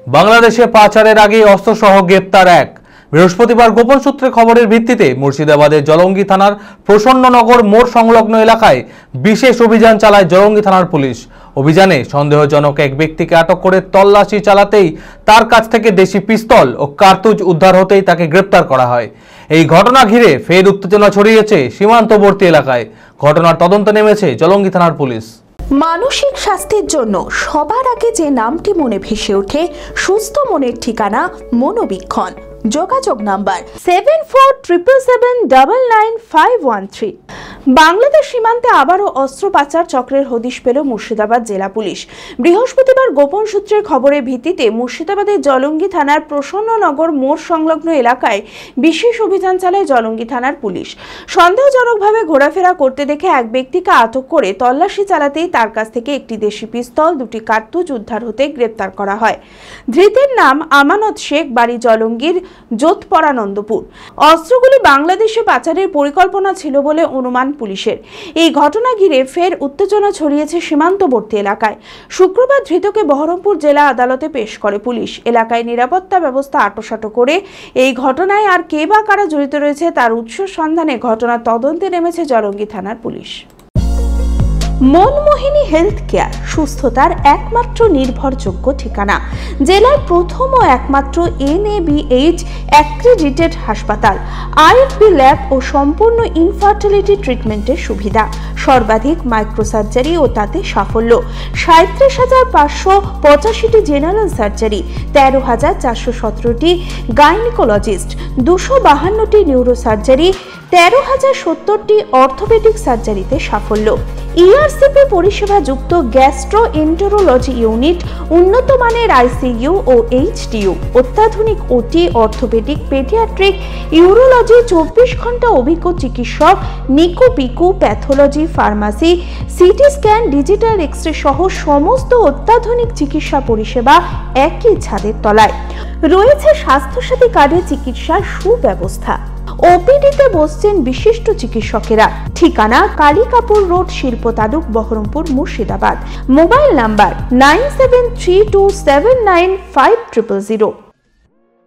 বাংলাদেশে পাচারের আগে অস্ত্রসহ গ্রেপ্তার এক। বৃহস্পতিবার গোপন সূত্রে খবরের ভিত্তিতে মুর্শিদাবাদের জলঙ্গি থানার প্রসন্ননগর মোড় সংলগ্ন এলাকায় বিশেষ অভিযান চালায় জলঙ্গি থানার পুলিশ। অভিযানে সন্দেহজনক এক ব্যক্তিকে আটক করে তল্লাশি চালাতেই তার কাছ থেকে দেশি পিস্তল ও কার্তুজ উদ্ধার হতেই তাকে গ্রেপ্তার করা হয়। এই ঘটনা ঘিরে ফের উত্তেজনা ছড়িয়েছে সীমান্তবর্তী এলাকায়। ঘটনার তদন্তে নেমেছে জলঙ্গি থানার পুলিশ। মানসিক স্বাস্থ্যের জন্য সবার আগে যে নামটি মনে ভেসে ওঠে, সুস্থ মনের ঠিকানা মনোবীক্ষণ। যোগাযোগ নাম্বার 7477799513। বাংলাদেশ সীমান্তে আবারও অস্ত্র পাচার চক্রের হদিশ পেল মুর্শিদাবাদ জেলা পুলিশ। বৃহস্পতিবার গোপন সূত্রের খবরের ভিত্তিতে মুর্শিদাবাদের জলঙ্গি থানার প্রসন্ননগর মোড় সংলগ্ন এলাকায় বিশেষ অভিযান চালায় জলঙ্গি থানার পুলিশ। সন্দেহজনকভাবে ঘোরাফেরা করতে দেখে এক ব্যক্তিকে আটক করে তল্লাশি চালাতেই তার কাছ থেকে একটি দেশি পিস্তল, দুটি কার্তুজ উদ্ধার হতে গ্রেপ্তার করা হয়। ধৃতের নাম আমানত শেখ, বাড়ি জলঙ্গির যোধপরানন্দপুর। অস্ত্রগুলি বাংলাদেশে পাচারের পরিকল্পনা ছিল বলে অনুমান পুলিশের। এই ঘটনা ঘিরে ফের উত্তেজনা ছড়িয়েছে সীমান্তবর্তী এলাকায়। শুক্রবার ধৃতকে বহরমপুর জেলা আদালতে পেশ করে পুলিশ। এলাকায় নিরাপত্তা ব্যবস্থা আঁটোসাঁটো করে এই ঘটনায় আর কে বা কারা জড়িত রয়েছে তার উৎস সন্ধানে ঘটনার তদন্তে নেমেছে জলঙ্গি থানার পুলিশ। মনমোহিনী হেলথ কেয়ার, সুস্থতার একমাত্র নির্ভরযোগ্য ঠিকানা। জেলার প্রথম ও একমাত্র NABH অ্যাক্রিডিটেড হাসপাতাল। IFB ল্যাব ও সম্পূর্ণ ইনফার্টিলিটি ট্রিটমেন্টের সুবিধা। সর্বাধিক মাইক্রোসার্জারি ও তাতে সাফল্য। 37,585টি জেনারেল সার্জারি, 13,417টি গাইনিকোলজিস্ট, 252টি নিউরোসার্জারি, 13,070টি অর্থোপেডিক সার্জারিতে সাফল্য। ERCP পরিষেবা যুক্ত গ্যাস্ট্রোএন্টেরোলজি ইউনিট, উন্নত মানের ICU ও HDU, অত্যাধুনিক OT, অর্থোপেডিক, পেডিয়াট্রিক, ইউরোলজি, 24 ঘন্টা অভিজ্ঞ চিকিৎসক, NICU PICU, pathology, pharmacy, CT scan, digital X-ray সহ সমস্ত অত্যাধুনিক চিকিৎসা পরিষেবা একই ছাদের তলায়। রয়েছে স্বাস্থ্যসাথী কার্ডে চিকিৎসার সুব্যবস্থা। OPD-তে বসছেন বিশিষ্ট চিকিৎসকেরা। ঠিকানা কালিকাপুর রোড, শিল্প তালুক, বহরমপুর, মুর্শিদাবাদ। Mobile number 9732795000।